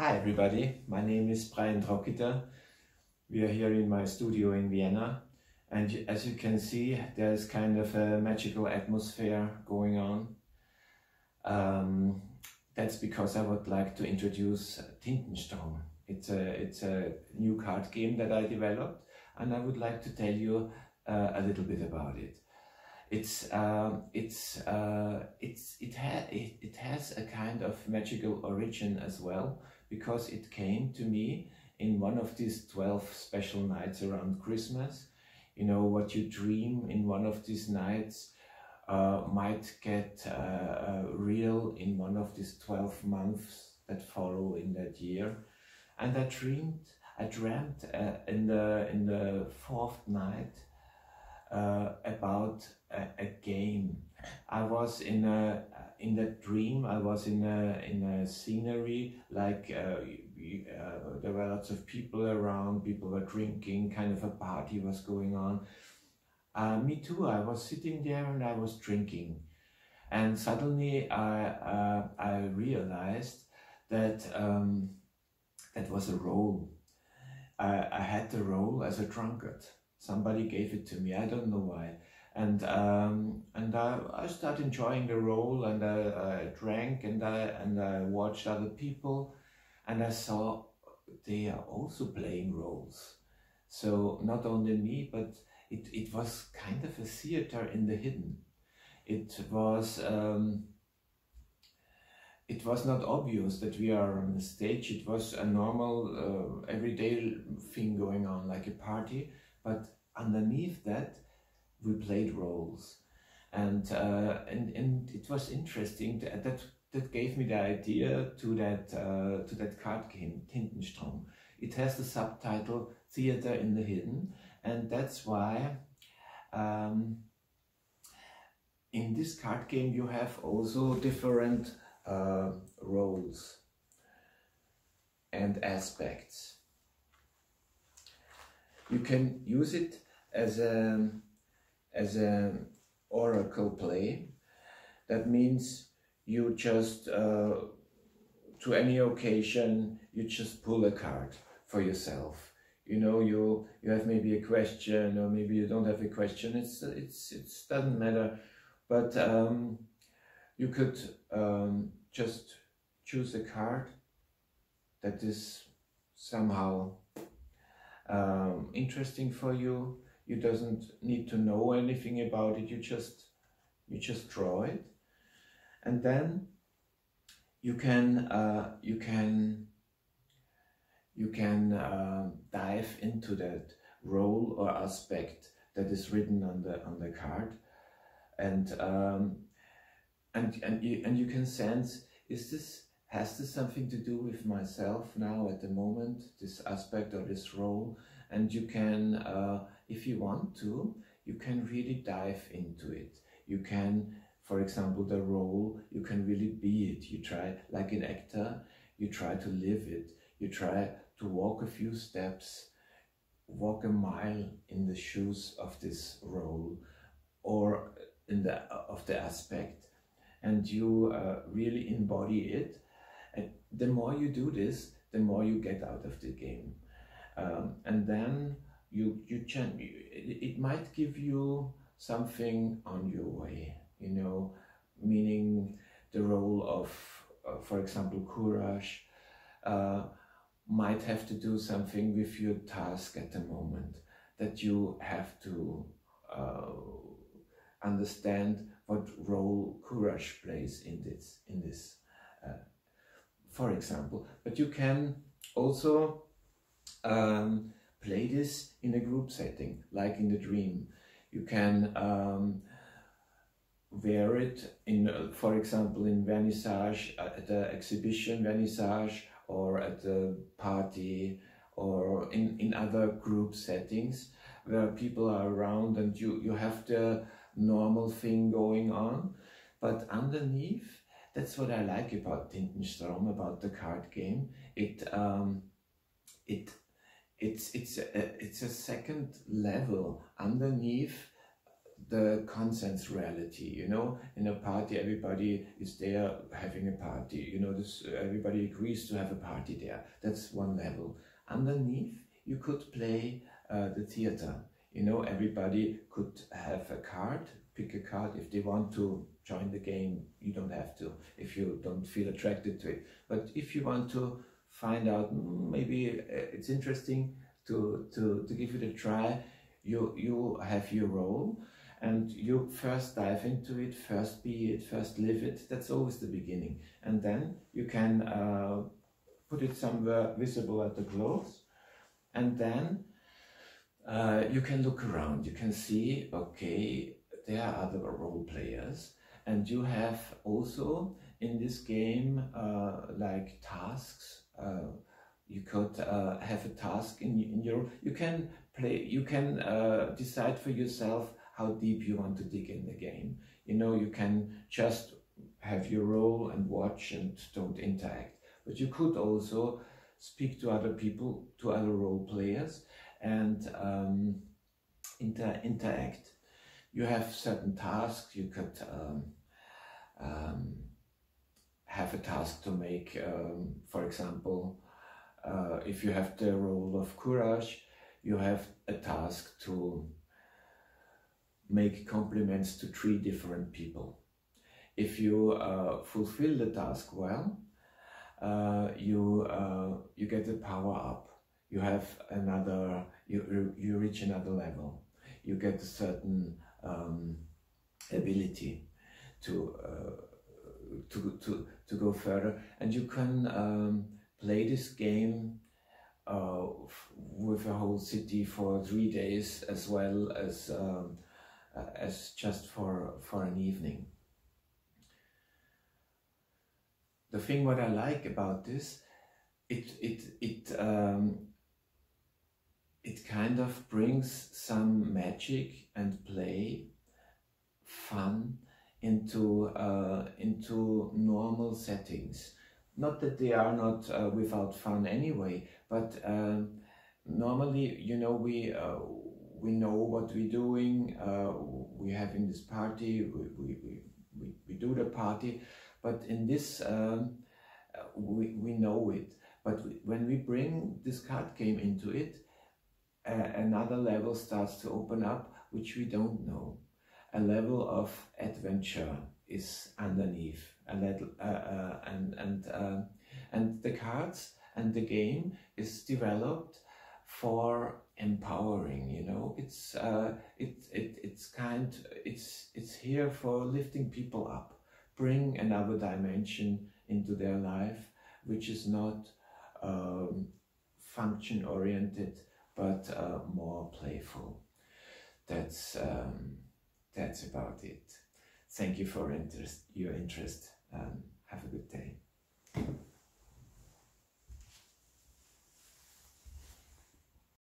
Hi everybody, my name is Brian Trockiter. We are here in my studio in Vienna, and as you can see there's kind of a magical atmosphere going on. That's because I would like to introduce TINTENSTROM. It's a new card game that I developed, and I would like to tell you a little bit about it. It has a kind of magical origin as well, because it came to me in one of these 12 special nights around Christmas. You know, what you dream in one of these nights might get real in one of these 12 months that follow in that year. And I dreamt in the fourth night about a game. I was in that dream. I was in a scenery, like there were lots of people around. People were drinking. Kind of a party was going on. Me too. I was sitting there and I was drinking, and suddenly I realized that that was a role. I had the role as a drunkard. Somebody gave it to me. I don't know why. And I started enjoying the role, and I drank, and I watched other people, and I saw they are also playing roles. So not only me, but it was kind of a theater in the hidden. It was not obvious that we are on the stage. It was a normal everyday thing going on, like a party. But underneath that, we played roles, and it was interesting. That gave me the idea to that card game, TINTENSTROM. It has the subtitle Theater in the Hidden, and that's why in this card game you have also different roles and aspects. You can use it as an oracle play. That means you just, to any occasion, you just pull a card for yourself. You know, you have maybe a question, or maybe you don't have a question. It doesn't matter, but you could just choose a card that is somehow interesting for you. You doesn't need to know anything about it. You just draw it, and then you can dive into that role or aspect that is written on the card, and you can sense, has this something to do with myself now at the moment, this aspect or this role? And you can, if you want to, you can really dive into it. You can, for example, the role, you can really be it. You try, like an actor, you try to live it. You try to walk a few steps, walk a mile in the shoes of this role, or of the aspect, and you really embody it. And the more you do this, the more you get out of the game. And then it might give you something on your way, you know, meaning the role of, for example, courage, might have to do something with your task at the moment, that you have to understand what role courage plays in this, for example. But you can also play this in a group setting, like in the dream. You can wear it in, for example, in vernissage, at the exhibition vernissage, or at the party, or in other group settings where people are around, and you have the normal thing going on. But underneath, that's what I like about TINTENSTROM, about the card game. It's a second level underneath the consensus reality, you know. In a party, everybody is there having a party, you know, everybody agrees to have a party there. That's one level. Underneath, you could play the theater, you know. Everybody could have a card, pick a card. If they want to join the game, you don't have to, if you don't feel attracted to it. But if you want to find out, maybe it's interesting to give it a try, you have your role, and you first dive into it, first be it, first live it. That's always the beginning. And then you can put it somewhere visible at the close, and then you can look around. You can see, okay, there are other role players, and you have also in this game like tasks. You could have a task in your. You can play. You can decide for yourself how deep you want to dig in the game. You know, you can just have your role and watch and don't interact. But you could also speak to other people, to other role players, and interact. You have certain tasks. You could have a task to make, for example, if you have the role of courage, you have a task to make compliments to 3 different people. If you fulfill the task well, you get a power up. You have another, you reach another level. You get a certain ability to go further, and you can play this game with a whole city for 3 days, as well as just for an evening. The thing what I like about this, it kind of brings some magic and play, fun into normal settings. Not that they are not without fun anyway, but normally, you know, we know what we're doing. We have in this party, we do the party, but in this we know it. But when we bring this card game into it, another level starts to open up, which we don't know. A level of adventure is underneath, and the cards and the game is developed for empowering. You know, it's here for lifting people up, bring another dimension into their life, which is not function oriented, but more playful. That's about it. Thank you for your interest. Have a good day.